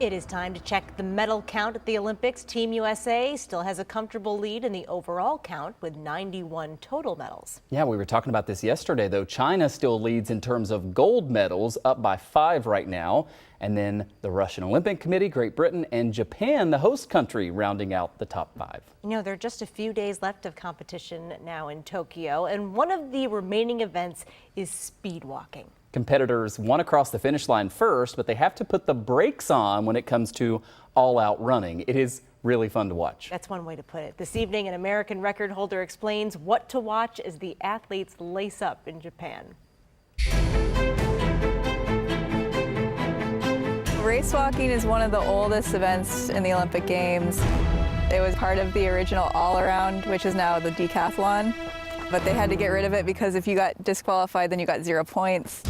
It is time to check the medal count at the Olympics. Team USA still has a comfortable lead in the overall count with 91 total medals. Yeah, we were talking about this yesterday, though. China still leads in terms of gold medals, up by 5 right now. And then the Russian Olympic Committee, Great Britain, and Japan, the host country, rounding out the top 5. You know, there are just a few days left of competition now in Tokyo, and one of the remaining events is speed walking. Competitors want to cross the finish line first, but they have to put the brakes on when it comes to all-out running. It is really fun to watch. That's one way to put it. This evening, an American record holder explains what to watch as the athletes lace up in Japan. Race walking is one of the oldest events in the Olympic Games. It was part of the original all-around, which is now the decathlon. But they had to get rid of it because if you got disqualified, then you got 0 points.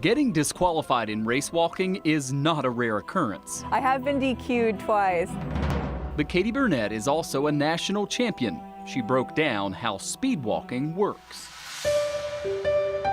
Getting disqualified in race walking is not a rare occurrence. I have been DQ'd twice. But Katie Burnett is also a national champion. She broke down how speed walking works.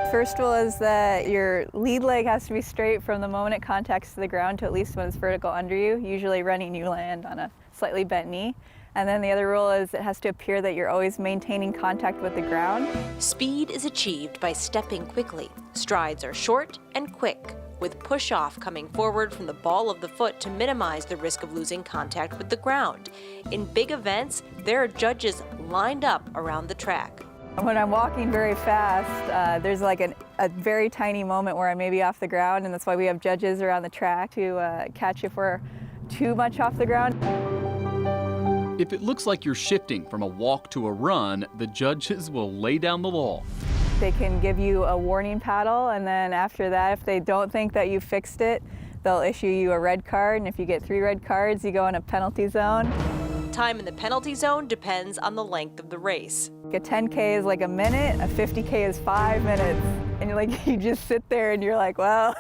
First rule is that your lead leg has to be straight from the moment it contacts the ground to at least when it's vertical under you. Usually running, you land on a slightly bent knee. And then the other rule is it has to appear that you're always maintaining contact with the ground. Speed is achieved by stepping quickly. Strides are short and quick, with push-off coming forward from the ball of the foot to minimize the risk of losing contact with the ground. In big events, there are judges lined up around the track. When I'm walking very fast, there's like a very tiny moment where I may be off the ground, and that's why we have judges around the track to catch if we're too much off the ground. If it looks like you're shifting from a walk to a run, the judges will lay down the law. They can give you a warning paddle, and then after that, if they don't think that you fixed it, they'll issue you a red card, and if you get 3 red cards, you go in a penalty zone. Time in the penalty zone depends on the length of the race. A 10K is like a minute, a 50K is 5 minutes, and you just sit there and you're like, well,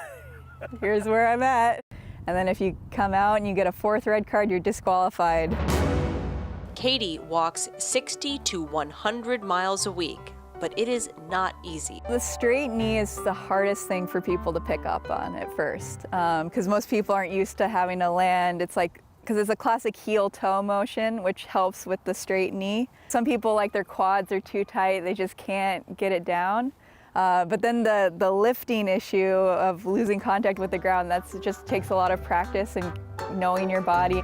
here's where I'm at. And then if you come out and you get a 4th red card, you're disqualified. Katie walks 60 to 100 miles a week, but it is not easy. The straight knee is the hardest thing for people to pick up on at first, because most people aren't used to having to land. It's like, because it's a classic heel-toe motion, which helps with the straight knee. Some people, like their quads are too tight, they just can't get it down. But then the lifting issue of losing contact with the ground, that just takes a lot of practice and knowing your body.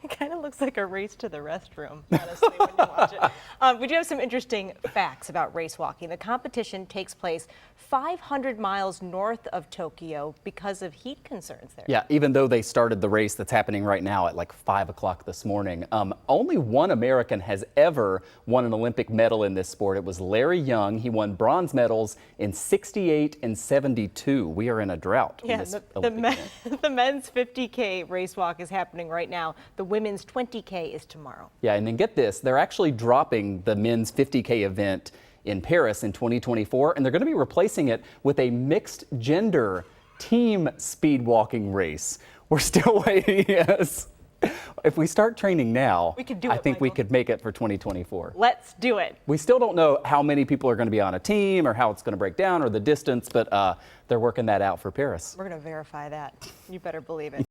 It kind of looks like a race to the restroom, honestly, when you watch it. We do have some interesting facts about race walking. The competition takes place 500 miles north of Tokyo because of heat concerns there. Yeah, even though they started the race that's happening right now at like 5 o'clock this morning, only one American has ever won an Olympic medal in this sport. It was Larry Young. He won bronze medals in 68 and 72. We are in a drought. Yeah, the men's 50K race walk is happening right now. The women's 20K is tomorrow. Yeah, and then get this, they're actually dropping the men's 50K event in Paris in 2024, and they're going to be replacing it with a mixed gender team speed walking race. We're still waiting, yes. If we start training now, we could do it, I think Michael. we could make it for 2024. Let's do it. We still don't know how many people are going to be on a team or how it's going to break down or the distance, but they're working that out for Paris. We're going to verify that. You better believe it.